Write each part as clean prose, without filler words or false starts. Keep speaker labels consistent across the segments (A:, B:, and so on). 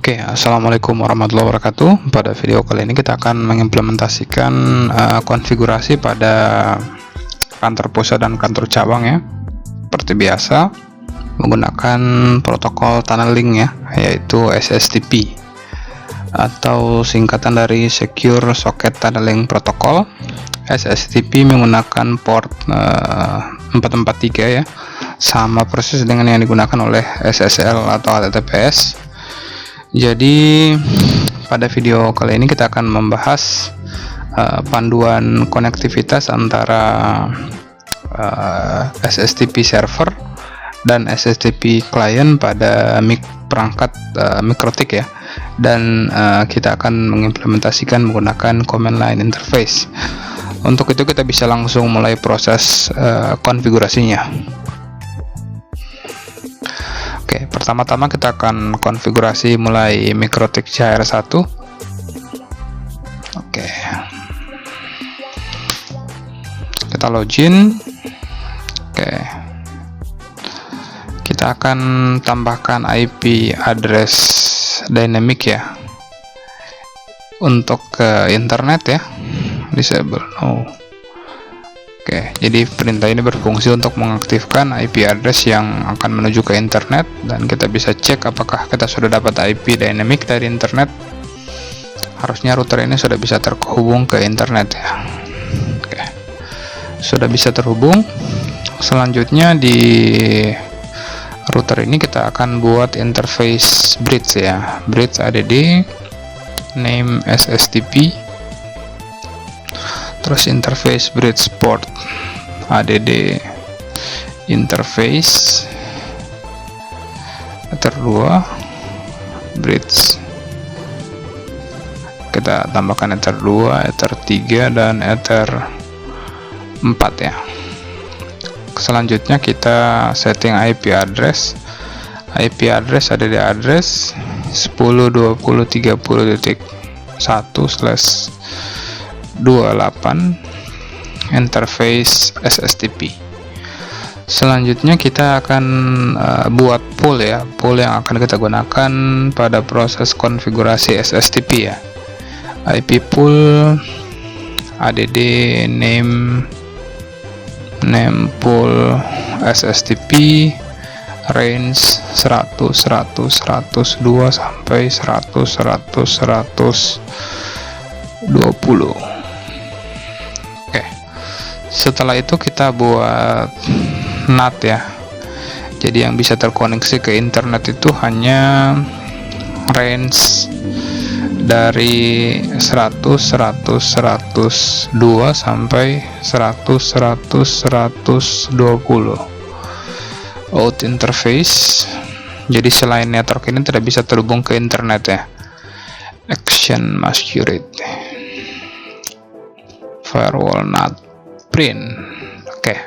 A: Oke, assalamualaikum warahmatullahi wabarakatuh. Pada video kali ini kita akan mengimplementasikan konfigurasi pada kantor pusat dan kantor cabang ya. Seperti biasa, menggunakan protokol tunneling ya, yaitu SSTP atau singkatan dari Secure Socket Tunneling Protocol. SSTP menggunakan port 443 ya, sama persis dengan yang digunakan oleh SSL atau HTTPS. Jadi pada video kali ini kita akan membahas panduan konektivitas antara SSTP server dan SSTP client pada perangkat mikrotik ya, dan kita akan mengimplementasikan menggunakan command line interface. Untuk itu kita bisa langsung mulai proses konfigurasinya. Oke, pertama-tama kita akan konfigurasi mulai mikrotik CHR1. Oke, kita login. Oke, kita akan tambahkan IP address dynamic ya untuk ke internet ya, disable no. Oke, jadi perintah ini berfungsi untuk mengaktifkan IP address yang akan menuju ke internet, dan kita bisa cek apakah kita sudah dapat IP dynamic dari internet. Harusnya router ini sudah bisa terhubung ke internet ya. Oke, sudah bisa terhubung. Selanjutnya di router ini kita akan buat interface bridge ya, bridge add name SSTP, terus interface bridge port add interface ether 2 bridge, kita tambahkan ether 2, ether 3 dan ether 4 ya. Selanjutnya kita setting IP address ada di address 10.20.30.1/28 interface SSTP. Selanjutnya kita akan buat pool ya, pool yang akan kita gunakan pada proses konfigurasi SSTP ya. IP pool add name pool SSTP range 100 100 102 sampai 100 100 120. Oke, setelah itu kita buat NAT ya. Jadi yang bisa terkoneksi ke internet itu hanya range dari 100 100 102 sampai 100 100 120. Out interface, jadi selain network ini tidak bisa terhubung ke internet ya. Action masquerade firewall NAT print. Oke,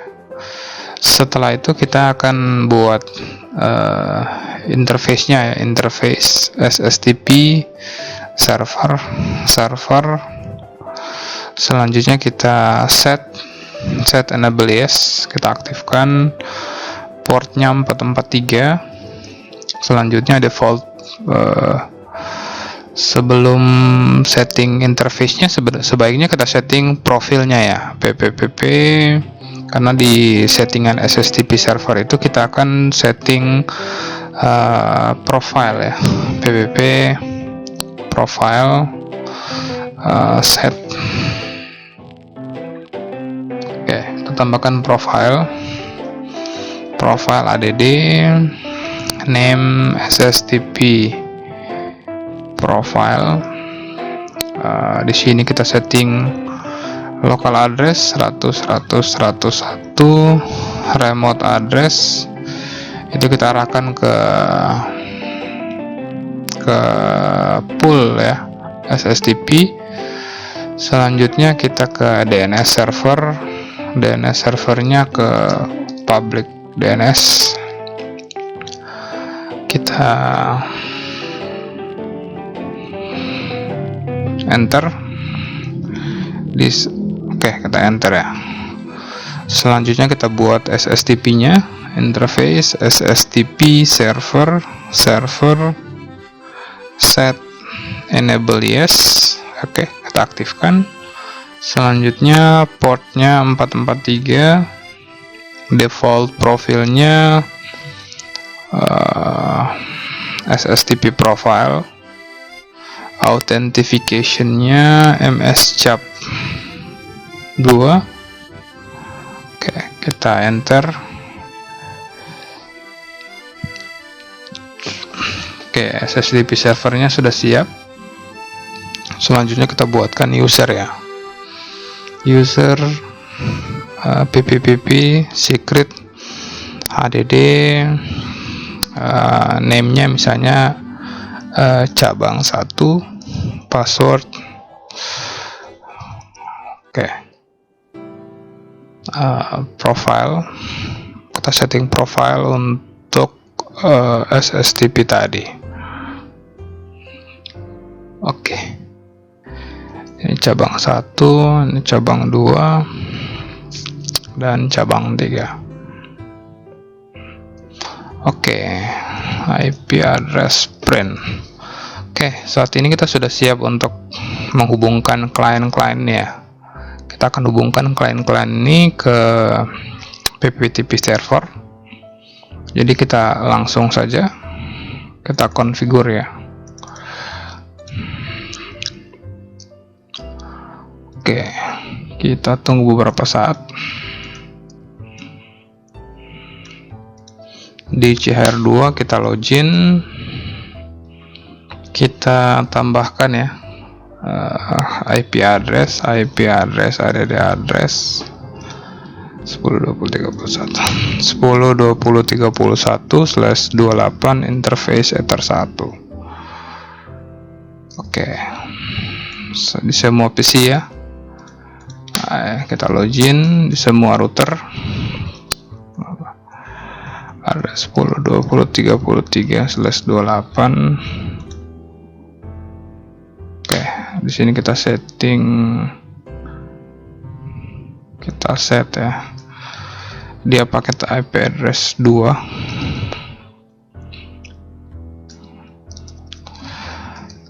A: setelah itu kita akan buat interface-nya ya, interface SSTP server. Selanjutnya kita set enable yes, kita aktifkan portnya 443. Selanjutnya default sebelum setting interface-nya sebaiknya kita setting profilnya ya, PPPP, karena di settingan SSTP server itu kita akan setting profile ya, PPP profile set. Oke, kita tambahkan profile add name SSTP profile. Di sini kita setting local address 100 100 101, remote address itu kita arahkan ke pool ya SSTP. Selanjutnya kita ke DNS servernya ke public DNS. Kita enter oke, kita enter ya. Selanjutnya kita buat SSTP nya, interface SSTP server set enable yes. Oke, kita aktifkan. Selanjutnya portnya 443, default profilnya SSTP profile, authentication-nya mschap 2. Oke, kita enter. Oke, SSTP servernya sudah siap. Selanjutnya kita buatkan user ya. User ppp secret hdd, name-nya misalnya cabang 1, password. Oke. Profile, kita setting profile untuk SSTP tadi. Oke. Ini cabang 1, ini cabang 2, dan cabang 3. Oke, IP address print. Oke, saat ini kita sudah siap untuk menghubungkan klien-kliennya. Kita akan hubungkan klien-klien ini ke PPTP server. Jadi kita langsung saja kita konfigur ya. Oke, kita tunggu beberapa saat. Di CHR2 kita login, kita tambahkan ya IP address, add address 10.20.31/28 interface ether 1. Oke, di semua PC ya. Kita login di semua router. Ada 10.20.33/28. Oke, di sini kita setting, kita set ya. Dia paket IP address 2.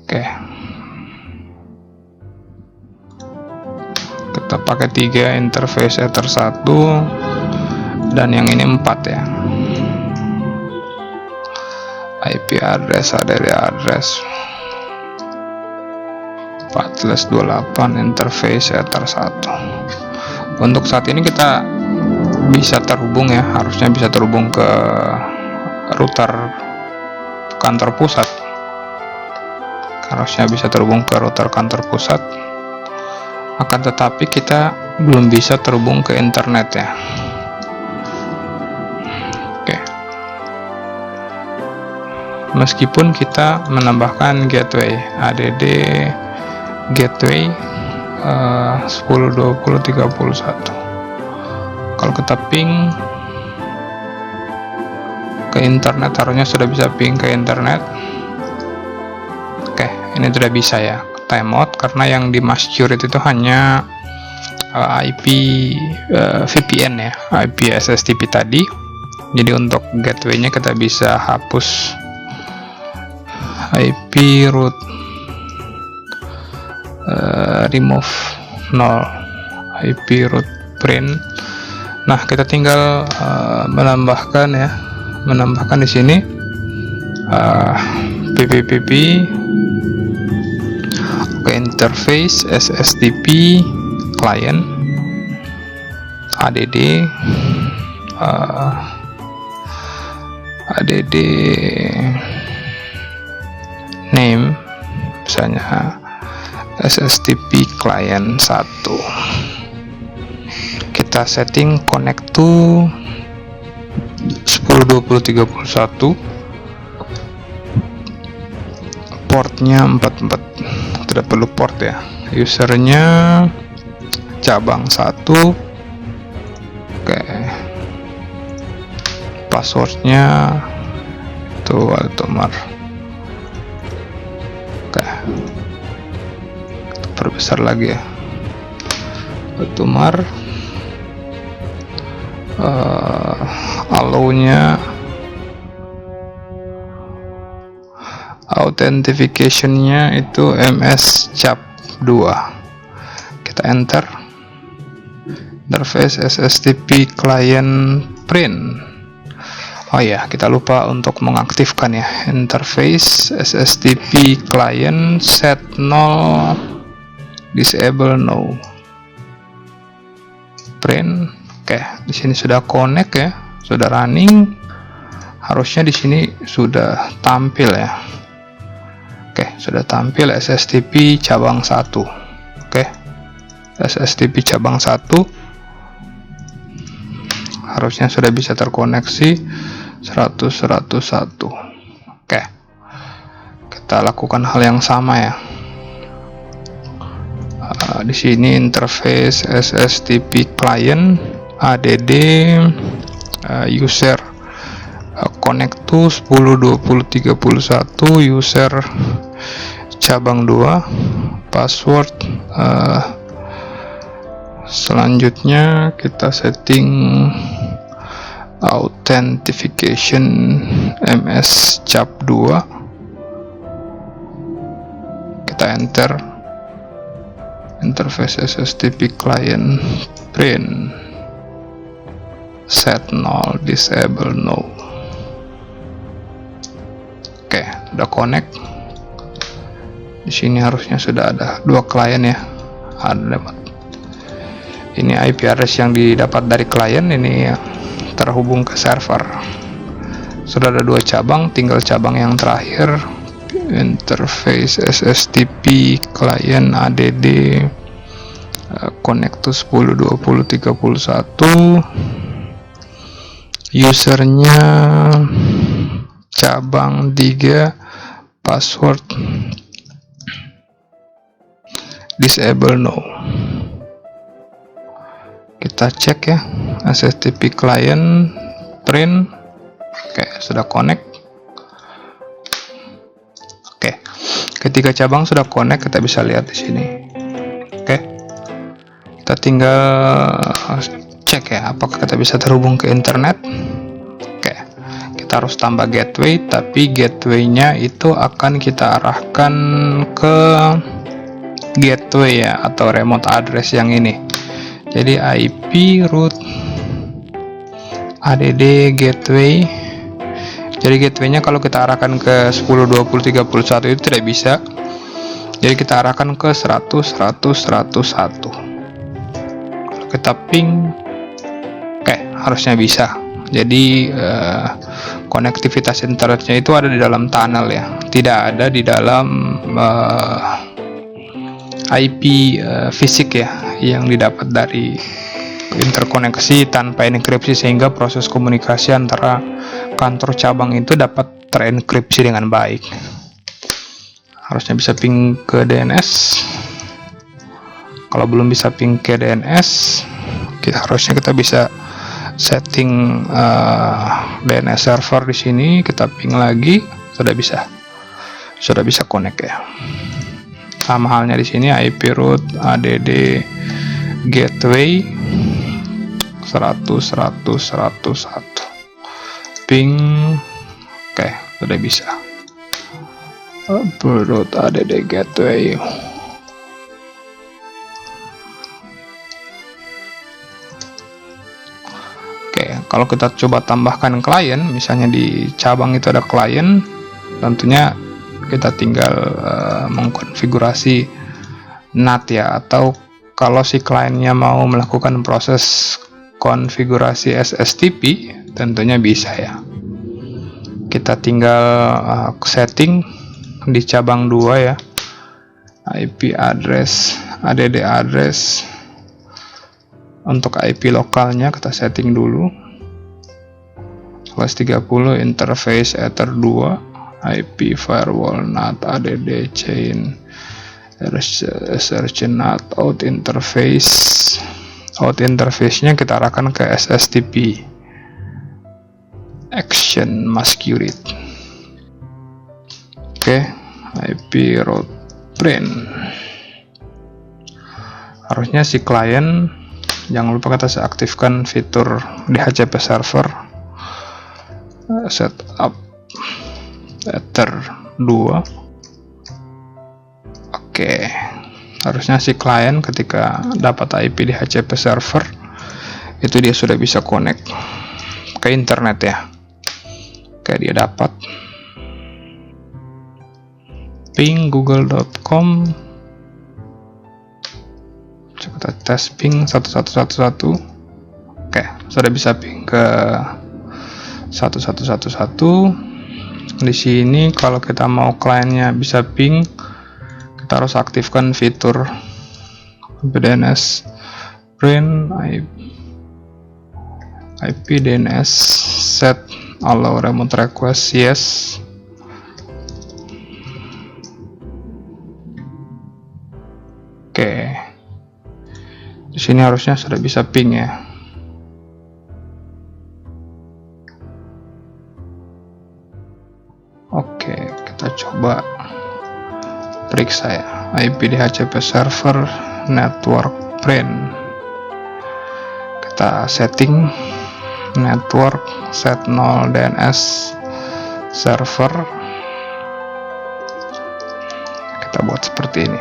A: Oke. Kita pakai 3 interface ether 1 dan yang ini 4 ya. IP address address 14.28 interface ether 1. Untuk saat ini kita bisa terhubung ya, harusnya bisa terhubung ke router kantor pusat. Harusnya bisa terhubung ke router kantor pusat. Akan tetapi kita belum bisa terhubung ke internet ya. Oke. Meskipun kita menambahkan gateway add gateway 10.20.31. Kalau kita ping ke internet, harusnya sudah bisa ping ke internet. Oke, ini sudah bisa ya. Timeout karena yang di masjid itu hanya IP VPN ya, IP SSTP tadi. Jadi untuk gateway-nya kita bisa hapus IP root remove 0 IP root print. Nah, kita tinggal menambahkan di sini ppp ke interface SSTP client add name misalnya SSTP client 1. Kita setting connect to 10.20.31, portnya 44, tidak perlu port ya. Usernya cabang 1. Oke, passwordnya itu Altomar. Oke, kita perbesar lagi ya, Altomar. authentication-nya itu MSCAP2. Kita enter. Interface SSTP client print. Oh ya, kita lupa untuk mengaktifkan ya. Interface SSTP client set null, disable no. Print. Oke, di sini sudah connect ya, sudah running. Harusnya di sini sudah tampil ya. Oke, sudah tampil SSTP cabang 1. Oke. SSTP cabang 1 harusnya sudah bisa terkoneksi 100/101. Oke, kita lakukan hal yang sama ya. Di sini interface SSTP client add user connect to 10.20.31 user cabang 2 password. Selanjutnya kita setting authentication MSCAP2. Kita enter. Interface SSTP client print set null, disable no. Oke, udah connect. Di sini harusnya sudah ada 2 klien ya. Ini IP address yang didapat dari klien, ini terhubung ke server. Sudah ada 2 cabang, tinggal cabang yang terakhir. Interface SSTP client add connect to 10.20.31 usernya cabang 3 password disable no. Kita cek ya SSTP client print. Oke, sudah connect. Oke, ketika cabang sudah connect, kita bisa lihat di sini. Oke, kita tinggal cek ya apakah kita bisa terhubung ke internet. Oke, kita harus tambah gateway, tapi gateway-nya itu akan kita arahkan ke gateway ya, atau remote address yang ini. Jadi IP root add gateway. Jadi gateway-nya kalau kita arahkan ke 10.20.31 itu tidak bisa. Jadi kita arahkan ke 100.100.101. Kalau kita ping, oke, harusnya bisa. Jadi konektivitas internetnya itu ada di dalam tunnel ya, tidak ada di dalam IP fisik ya, yang didapat dari interkoneksi tanpa enkripsi, sehingga proses komunikasi antara kantor cabang itu dapat terenkripsi dengan baik. Harusnya bisa ping ke DNS. Kalau belum bisa ping ke DNS, harusnya kita bisa setting DNS server di sini. Kita ping lagi, sudah bisa connect ya. Sama halnya di sini IP root add gateway 100.100.101 ping. Oke, sudah bisa. IP root add gateway. Oke, kalau kita coba tambahkan klien, misalnya di cabang itu ada klien, tentunya kita tinggal mengkonfigurasi NAT ya, atau kalau si kliennya mau melakukan proses konfigurasi SSTP, tentunya bisa ya. Kita tinggal setting di cabang 2 ya, IP address, add address. Untuk IP lokalnya kita setting dulu /30 interface ether 2 IP firewall NAT add chain search NAT out interface. Out interface-nya kita arahkan ke SSTP action masquerade. Oke, IP route print. Harusnya si klien, jangan lupa kita aktifkan fitur DHCP server setup ether 2. Oke, harusnya si klien ketika dapat IP di HCP server itu dia sudah bisa connect ke internet ya. Oke, dia dapat ping google.com. Coba kita tes ping 1111. Oke, sudah bisa ping ke 1111. Di sini kalau kita mau kliennya bisa ping, kita harus aktifkan fitur DNS print IP DNS set allow remote request yes. Oke, di sini harusnya sudah bisa ping ya. Oke, kita coba periksa ya. IP di HCP server network print. Kita setting network set 0 DNS server. Kita buat seperti ini.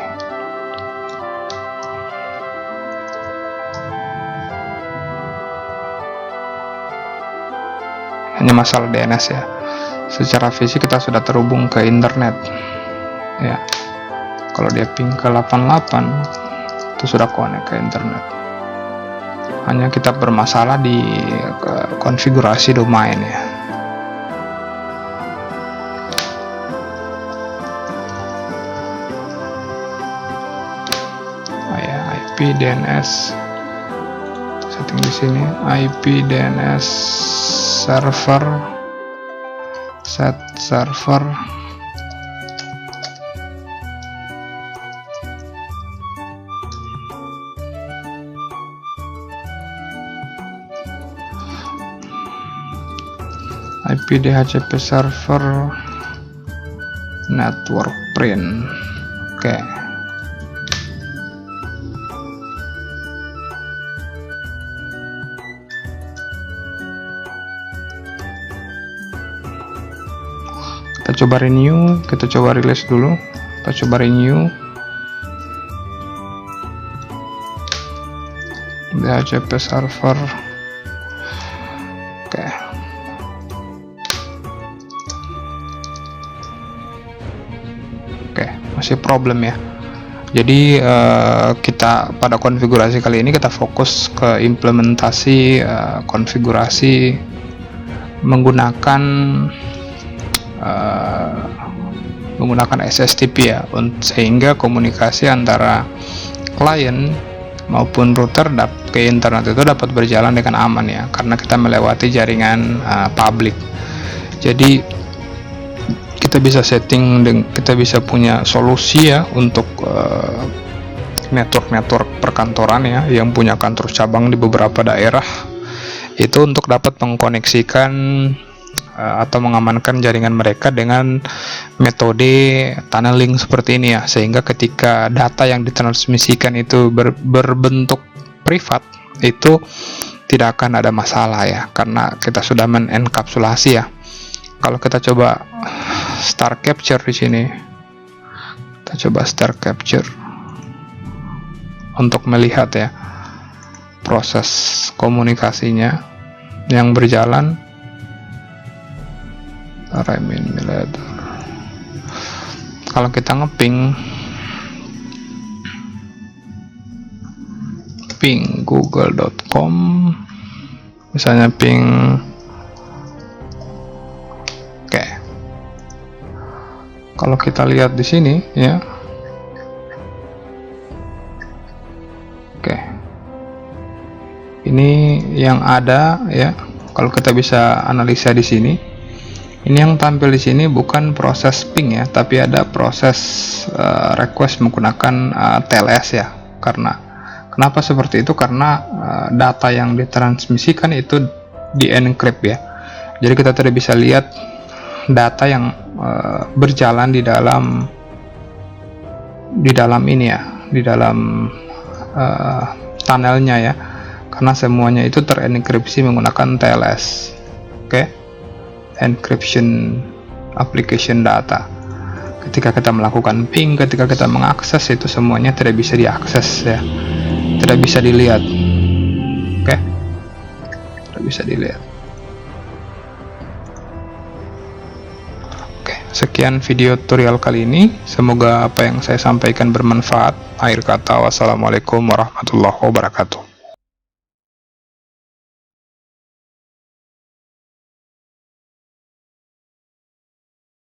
A: Hanya masalah DNS ya. Secara fisik kita sudah terhubung ke internet ya. Kalau dia ping ke 88 itu sudah connect ke internet. Hanya kita bermasalah di konfigurasi domain ya. IP DNS setting di sini, IP DNS server set server. IP DHCP server network print. Oke. Kita coba renew, kita coba release dulu. Kita coba renew. DHCP server. Oke. Oke, masih problem ya. Jadi kita pada konfigurasi kali ini kita fokus ke implementasi konfigurasi menggunakan SSTP ya, sehingga komunikasi antara klien maupun router ke internet itu dapat berjalan dengan aman ya, karena kita melewati jaringan publik. Jadi kita bisa setting dan kita bisa punya solusi ya untuk network perkantoran ya yang punya kantor cabang di beberapa daerah, itu untuk dapat mengkoneksikan atau mengamankan jaringan mereka dengan metode tunneling seperti ini ya, sehingga ketika data yang ditransmisikan itu berbentuk privat itu tidak akan ada masalah ya, karena kita sudah menenkapsulasi ya. Kalau kita coba start capture di sini, kita coba start capture untuk melihat ya proses komunikasinya yang berjalan. Kalau kita ngeping google.com misalnya ping, oke. Kalau kita lihat di sini ya, oke, ini yang ada ya. Kalau kita bisa analisa di sini, ini yang tampil di sini bukan proses ping ya, tapi ada proses request menggunakan TLS ya. Kenapa seperti itu? Karena data yang ditransmisikan itu di encrypt ya. Jadi kita tidak bisa lihat data yang berjalan di dalam ini ya, di dalam tunnelnya ya, karena semuanya itu terenkripsi menggunakan TLS. Oke. Encryption application data. ketika kita melakukan ping, ketika kita mengakses, itu semuanya tidak bisa diakses ya, tidak bisa dilihat. Oke, tidak bisa dilihat. Oke, sekian video tutorial kali ini, semoga apa yang saya sampaikan bermanfaat. Akhir kata, wassalamualaikum warahmatullahi wabarakatuh.